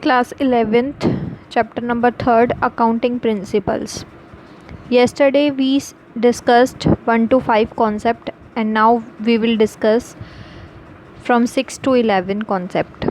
Class 11th, chapter number 3rd, Accounting Principles. Yesterday we discussed 1 to 5 concept, and now we will discuss from 6 to 11 concept.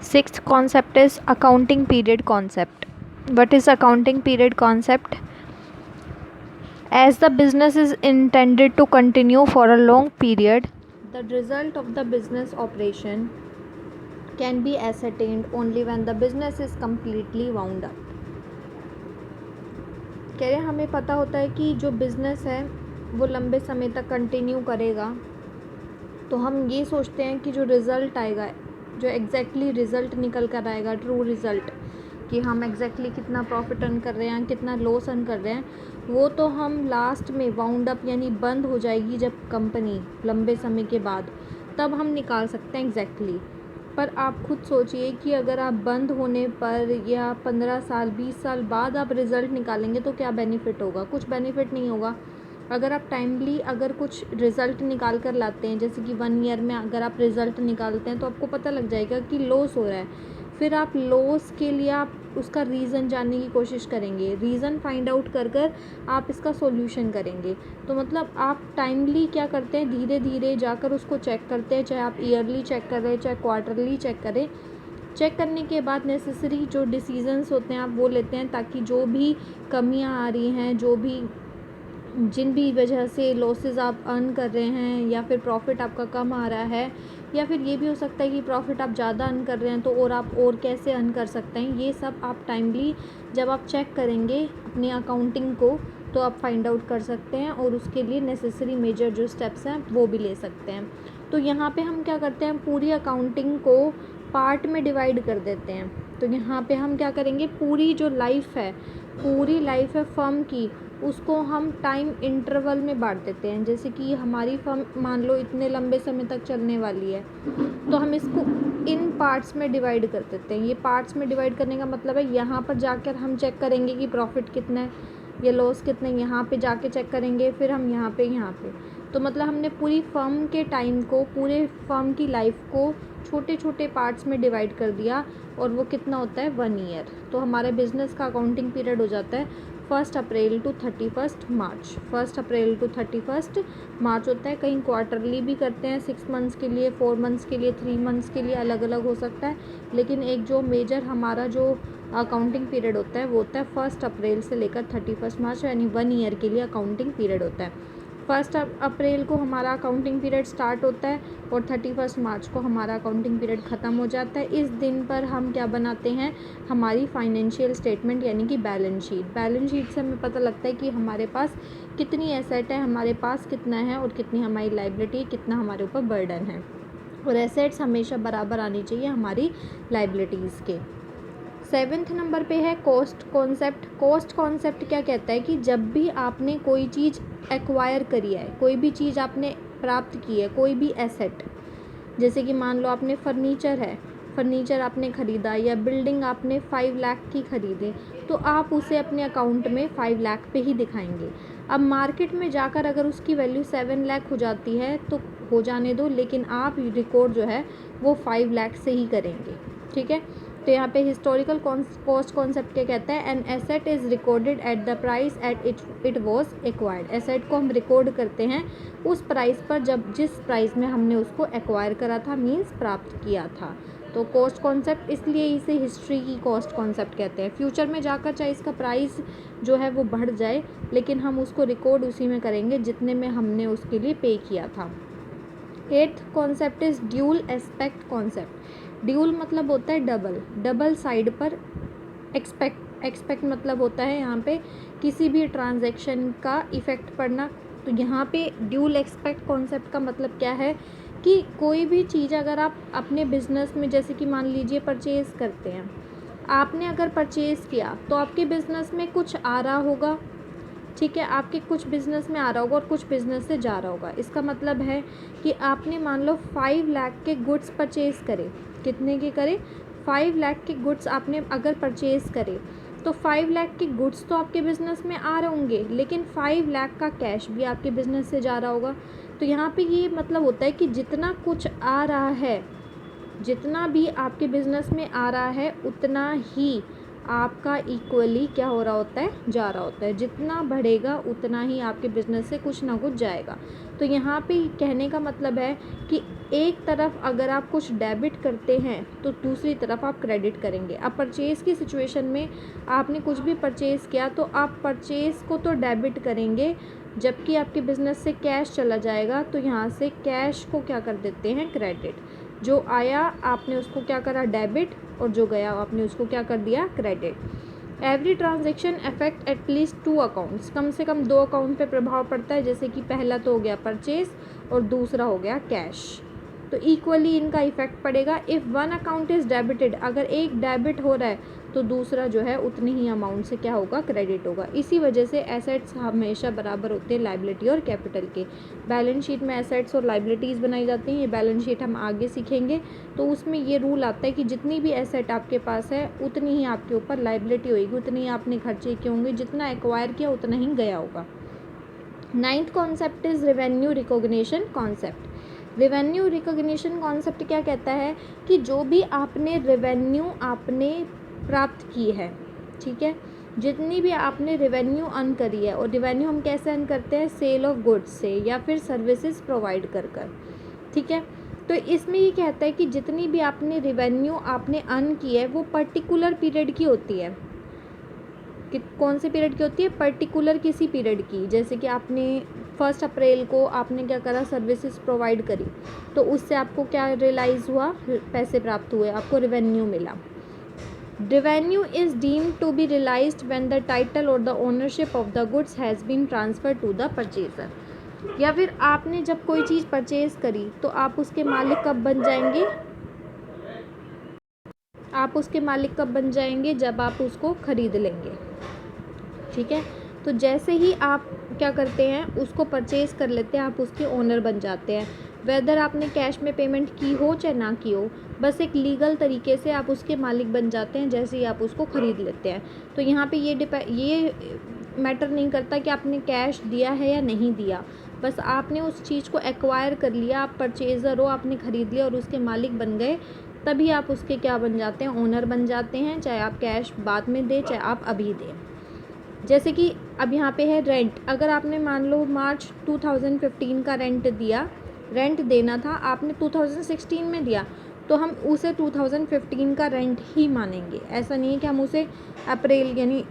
Sixth concept is accounting period concept. What is accounting period concept? As the business is intended to continue for a long period, the result of the business operation can be ascertained only when the business is completely wound up. कह रहे हमें पता होता है कि जो business है वो लंबे समय तक कंटिन्यू करेगा, तो हम ये सोचते हैं कि जो रिज़ल्ट आएगा, जो एग्जैक्टली रिज़ल्ट निकल कर आएगा, ट्रू रिज़ल्ट, कि हम एग्जैक्टली कितना प्रॉफिट अर्न कर रहे हैं, कितना लॉस अर्न कर रहे हैं, वो तो हम लास्ट में वाउंड अप यानी बंद हो जाएगी जब कंपनी लंबे समय के बाद, तब हम निकाल सकते हैं एग्जैक्टली। पर आप खुद सोचिए कि अगर आप बंद होने पर या 15 साल 20 साल बाद आप रिज़ल्ट निकालेंगे तो क्या बेनिफिट होगा? कुछ बेनिफिट नहीं होगा। अगर आप टाइमली अगर कुछ रिज़ल्ट निकाल कर लाते हैं, जैसे कि 1 ईयर में अगर आप रिज़ल्ट निकालते हैं, तो आपको पता लग जाएगा कि लॉस हो रहा है। फिर आप लॉस के लिए आप उसका रीज़न जानने की कोशिश करेंगे, रीज़न फाइंड आउट कर कर आप इसका सॉल्यूशन करेंगे। तो मतलब आप टाइमली क्या करते हैं, धीरे धीरे जाकर उसको चेक करते हैं, चाहे आप ईयरली चेक करें चाहे क्वार्टरली चेक करें। चेक करने के बाद नेसेसरी जो डिसीजंस होते हैं आप वो लेते हैं, ताकि जो भी कमियां आ रही हैं, जिन भी वजह से लॉसेस आप अर्न कर रहे हैं, या फिर प्रॉफिट आपका कम आ रहा है, या फिर ये भी हो सकता है कि प्रॉफिट आप ज़्यादा अर्न कर रहे हैं, तो और आप और कैसे अर्न कर सकते हैं, ये सब आप टाइमली जब आप चेक करेंगे अपनी अकाउंटिंग को, तो आप फाइंड आउट कर सकते हैं, और उसके लिए नेसेसरी मेजर जो स्टेप्स हैं वो भी ले सकते हैं। तो यहाँ पे हम क्या करते हैं, पूरी अकाउंटिंग को पार्ट में डिवाइड कर देते हैं। तो यहाँ पे हम क्या करेंगे, पूरी लाइफ है फर्म की, उसको हम टाइम इंटरवल में बांट देते हैं। जैसे कि हमारी फर्म मान लो इतने लंबे समय तक चलने वाली है, तो हम इसको इन पार्ट्स में डिवाइड कर देते हैं। ये पार्ट्स में डिवाइड करने का मतलब है, यहाँ पर जाकर हम चेक करेंगे कि प्रॉफिट कितना है या लॉस कितना है, यहाँ पे जाके चेक करेंगे, फिर हम यहाँ पे। तो मतलब हमने पूरी फर्म के टाइम को, पूरे फर्म की लाइफ को छोटे छोटे पार्ट्स में डिवाइड कर दिया, और वो कितना होता है, 1 ईयर। तो हमारे बिजनेस का अकाउंटिंग पीरियड हो जाता है 1 अप्रैल टू 31 मार्च। 1 अप्रैल टू 31 मार्च होता है। कहीं क्वार्टरली भी करते हैं, 6 मंथ्स के लिए, 4 मंथ्स के लिए, 3 मंथ्स के लिए, अलग अलग हो सकता है। लेकिन एक जो मेजर हमारा जो अकाउंटिंग पीरियड होता है वो होता है 1 अप्रैल से लेकर 31 मार्च, यानी 1 ईयर के लिए अकाउंटिंग पीरियड होता है। 1 अप्रैल को हमारा अकाउंटिंग पीरियड स्टार्ट होता है और 31 मार्च को हमारा अकाउंटिंग पीरियड ख़त्म हो जाता है। इस दिन पर हम क्या बनाते हैं, हमारी फाइनेंशियल स्टेटमेंट यानी कि बैलेंस शीट से हमें पता लगता है कि हमारे पास कितनी एसेट है, हमारे पास कितना है, और कितनी हमारी लाइबिलिटी, कितना हमारे ऊपर बर्डन है। और एसेट्स हमेशा बराबर आनी चाहिए हमारी लाइबिलिटीज़ के। 7th नंबर पे है कॉस्ट कॉन्सेप्ट। कॉस्ट कॉन्सेप्ट क्या कहता है कि जब भी आपने कोई चीज़ एक्वायर करी है, कोई भी चीज़ आपने प्राप्त की है, कोई भी एसेट, जैसे कि मान लो आपने फर्नीचर आपने ख़रीदा, या बिल्डिंग आपने 5 लाख की ख़रीदी, तो आप उसे अपने अकाउंट में 5 लाख पे ही दिखाएंगे। अब मार्केट में जाकर अगर उसकी वैल्यू 7 लाख हो जाती है तो हो जाने दो, लेकिन आप रिकॉर्ड जो है वो 5 लाख से ही करेंगे, ठीक है। तो यहाँ पे हिस्टोरिकल कॉस्ट कॉन्सेप्ट क्या कहता है, an asset is recorded at the price at it was acquired. Asset को हम रिकॉर्ड करते हैं उस प्राइस पर जिस प्राइस में हमने उसको एक्वायर करा था, मीन्स प्राप्त किया था। तो कॉस्ट कॉन्सेप्ट, इसलिए इसे हिस्ट्री की कॉस्ट कॉन्सेप्ट कहते हैं। फ्यूचर में जाकर चाहे इसका प्राइस जो है वो बढ़ जाए, लेकिन हम उसको रिकॉर्ड उसी में करेंगे जितने में हमने उसके लिए पे किया था। 8th concept is dual aspect concept. Dual मतलब होता है डबल साइड पर एक्सपेक्ट मतलब होता है यहाँ पे किसी भी ट्रांजैक्शन का इफ़ेक्ट पड़ना। तो यहाँ पे ड्यूल एक्सपेक्ट कॉन्सेप्ट का मतलब क्या है कि कोई भी चीज़ अगर आप अपने बिजनेस में, जैसे कि मान लीजिए परचेज़ करते हैं, आपने अगर परचेज़ किया तो आपके बिज़नेस में कुछ आ रहा होगा, ठीक है, आपके कुछ बिज़नेस में आ रहा होगा और कुछ बिज़नेस से जा रहा होगा। इसका मतलब है कि आपने मान लो 5 लाख के गुड्स परचेज़ करे, कितने के करे, 5 लाख के गुड्स आपने अगर परचेज़ करे, तो 5 लाख के गुड्स तो आपके बिज़नेस में आ रहे होंगे, लेकिन 5 लाख का कैश भी आपके बिज़नेस से जा रहा होगा। तो यहाँ पे ये मतलब होता है कि जितना कुछ आ रहा है जितना भी आपके बिज़नेस में आ रहा है उतना ही आपका इक्वली क्या हो रहा होता है, जा रहा होता है। जितना बढ़ेगा उतना ही आपके बिज़नेस से कुछ ना कुछ जाएगा। तो यहाँ पे कहने का मतलब है कि एक तरफ अगर आप कुछ डेबिट करते हैं तो दूसरी तरफ आप क्रेडिट करेंगे। अब परचेज़ की सिचुएशन में आपने कुछ भी परचेज़ किया तो आप परचेज़ को तो डेबिट करेंगे, जबकि आपके बिज़नेस से कैश चला जाएगा तो यहाँ से कैश को क्या कर देते हैं, क्रेडिट। जो आया आपने उसको क्या करा, डेबिट, और जो गया आपने उसको क्या कर दिया, credit. Every transaction affect at least 2 accounts, कम से कम 2 अकाउंट पे प्रभाव पड़ता है, जैसे कि पहला तो हो गया परचेज और दूसरा हो गया कैश। तो इक्वली इनका इफेक्ट पड़ेगा। If one account is debited, अगर एक डेबिट हो रहा है तो दूसरा जो है उतनी ही अमाउंट से क्या होगा, क्रेडिट होगा। इसी वजह से एसेट्स हमेशा बराबर होते हैं लाइबिलिटी और कैपिटल के। बैलेंस शीट में एसेट्स और लाइबिलिटीज़ बनाई जाती हैं, ये बैलेंस शीट हम आगे सीखेंगे। तो उसमें ये रूल आता है कि जितनी भी एसेट आपके पास है उतनी ही आपके ऊपर लाइबिलिटी होगी, उतनी ही आपने खर्चे किए होंगे, जितना एक्वायर किया उतना ही गया होगा। 9th concept is revenue recognition concept. Revenue recognition concept क्या कहता है कि जो भी आपने रेवेन्यू आपने प्राप्त की है, ठीक है, जितनी भी आपने रेवेन्यू अर्न करी है, और रेवेन्यू हम कैसे अर्न करते हैं, सेल ऑफ गुड्स से या फिर सर्विसेज प्रोवाइड कर कर, ठीक है। तो इसमें ये कहता है कि जितनी भी आपने रेवेन्यू आपने अर्न की है वो पर्टिकुलर पीरियड की होती है। कि कौन से पीरियड की होती है, पर्टिकुलर किसी पीरियड की। जैसे कि आपने 1 अप्रैल को आपने क्या करा, सर्विसेज प्रोवाइड करी, तो उससे आपको क्या रियलाइज़ हुआ, पैसे प्राप्त हुए, आपको रेवेन्यू मिला। Revenue is deemed to be realised when the title और the ownership of the goods has been transfer to the purchaser. या फिर आपने जब कोई चीज़ परचेज करी तो आप उसके मालिक कब बन जाएंगे, आप उसके मालिक कब बन जाएंगे, जब आप उसको ख़रीद लेंगे, ठीक है। तो जैसे ही आप क्या करते हैं, उसको परचेज़ कर लेते हैं, आप उसके ओनर बन जाते हैं। वेदर आपने कैश में पेमेंट की हो चाहे ना की हो, बस एक लीगल तरीके से आप उसके मालिक बन जाते हैं जैसे ही आप उसको ख़रीद लेते हैं। तो यहाँ पे ये मैटर नहीं करता कि आपने कैश दिया है या नहीं दिया, बस आपने उस चीज़ को एक्वायर कर लिया, आप परचेज़र हो, आपने ख़रीद लिया और उसके मालिक बन गए, तभी आप उसके क्या बन जाते हैं, ओनर बन जाते हैं, चाहे आप कैश बाद में दें चाहे आप अभी दें। जैसे कि अब यहाँ पे है रेंट। अगर आपने मान लो मार्च 2015 का रेंट देना था, आपने 2016 में दिया, तो हम उसे 2015 का रेंट ही मानेंगे। ऐसा नहीं है कि हम उसे अप्रैल यानी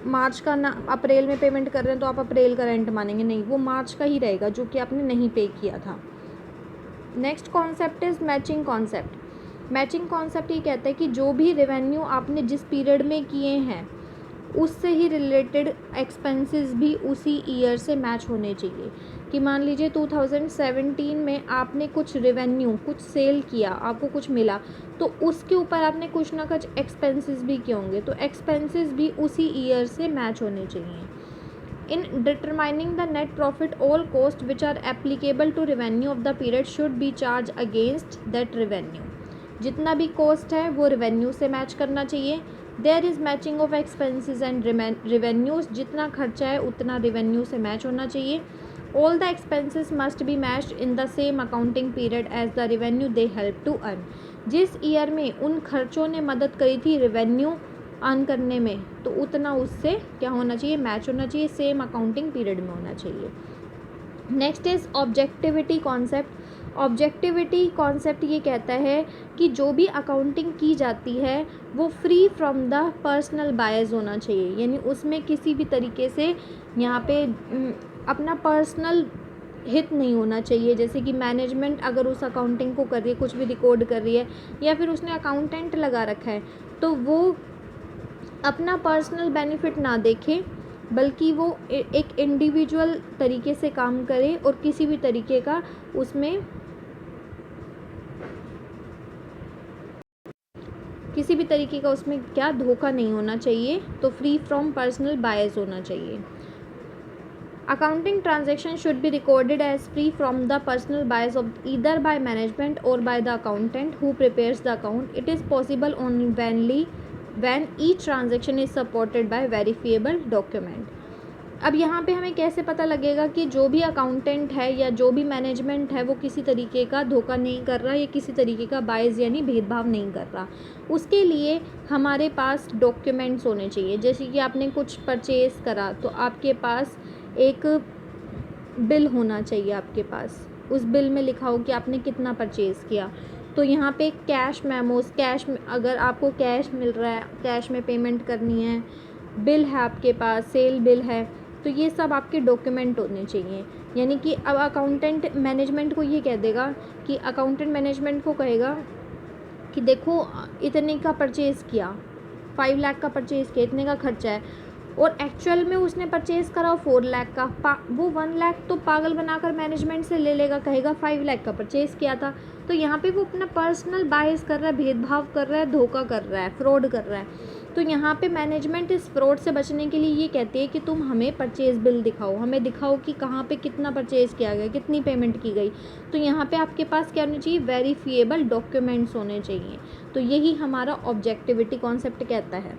मार्च का ना अप्रैल में पेमेंट कर रहे हैं तो आप अप्रैल का रेंट मानेंगे, नहीं, वो मार्च का ही रहेगा जो कि आपने नहीं पे किया था। Next concept is matching concept. Matching concept ये कहता है कि जो भी रेवेन्यू आपने जिस पीरियड में किए हैं उससे ही रिलेटेड एक्सपेंसेस भी उसी ईयर से मैच होने चाहिए। कि मान लीजिए 2017 में आपने कुछ रेवेन्यू, कुछ सेल किया, आपको कुछ मिला, तो उसके ऊपर आपने कुछ ना कुछ एक्सपेंसेस भी किए होंगे, तो एक्सपेंसेस भी उसी ईयर से मैच होने चाहिए। In determining the net profit, all cost which are applicable to revenue of the period should be charge against that revenue. जितना भी कॉस्ट है वो रेवेन्यू से मैच करना चाहिए। There is matching of expenses and revenues, जितना खर्चा है उतना रेवेन्यू से मैच होना चाहिए। All the expenses must be matched in the same accounting period as the revenue they help to earn. जिस ईयर में उन खर्चों ने मदद करी थी रेवेन्यू अर्न करने में, तो उतना उससे क्या होना चाहिए, मैच होना चाहिए, सेम अकाउंटिंग पीरियड में होना चाहिए। Next is objectivity concept. Objectivity concept ये कहता है कि जो भी अकाउंटिंग की जाती है वो free from the personal bias होना चाहिए, यानी उसमें किसी भी तरीके से यहाँ पे अपना पर्सनल हित नहीं होना चाहिए। जैसे कि मैनेजमेंट अगर उस अकाउंटिंग को कर रही है, कुछ भी रिकॉर्ड कर रही है, या फिर उसने अकाउंटेंट लगा रखा है, तो वो अपना पर्सनल बेनिफिट ना देखे, बल्कि वो एक इंडिविजुअल तरीके से काम करे और किसी भी तरीके का उसमें क्या धोखा नहीं होना चाहिए। तो फ्री फ्रॉम पर्सनल बायस होना चाहिए। Accounting transaction should be recorded as free from the personal bias of either by management or by the accountant who prepares the account. It is possible only when each transaction is supported by verifiable document. अब यहाँ पे हमें कैसे पता लगेगा कि जो भी अकाउंटेंट है या जो भी मैनेजमेंट है वो किसी तरीके का धोखा नहीं कर रहा या किसी तरीके का बायस यानी भेदभाव नहीं कर रहा? उसके लिए हमारे पास डॉक्यूमेंट्स होने चाहिए। जैसे कि आपने कुछ परचेज़ करा तो आपके पास एक बिल होना चाहिए आपके पास। उस बिल में लिखा हो कि आपने कितना परचेज़ किया। तो यहाँ पे कैश मेमोज़, कैश में अगर आपको कैश मिल रहा है, कैश में पेमेंट करनी है, बिल है आपके पास, सेल बिल है, तो ये सब आपके डॉक्यूमेंट होने चाहिए। यानी कि अब अकाउंटेंट मैनेजमेंट को ये कह देगा कि अकाउंटेंट मैनेजमेंट को कहेगा कि देखो इतने का परचेज़ किया, 5 लाख का परचेज़ किया, इतने का खर्चा है, और एक्चुअल में उसने परचेज़ करा 4 लाख का, वो 1 लाख तो पागल बनाकर मैनेजमेंट से ले लेगा, कहेगा 5 लाख का परचेज़ किया था। तो यहाँ पे वो अपना पर्सनल बायस कर रहा है, भेदभाव कर रहा है, धोखा कर रहा है, फ्रॉड कर रहा है। तो यहाँ पे मैनेजमेंट इस फ्रॉड से बचने के लिए ये कहती है कि तुम हमें परचेज़ बिल दिखाओ, हमें दिखाओ कि कहाँ पे कितना परचेज़ किया गया, कितनी पेमेंट की गई। तो यहाँ पे आपके पास क्या होना चाहिए? वेरीफिएबल डॉक्यूमेंट्स होने चाहिए। तो यही हमारा ऑब्जेक्टिविटी कॉन्सेप्ट कहता है।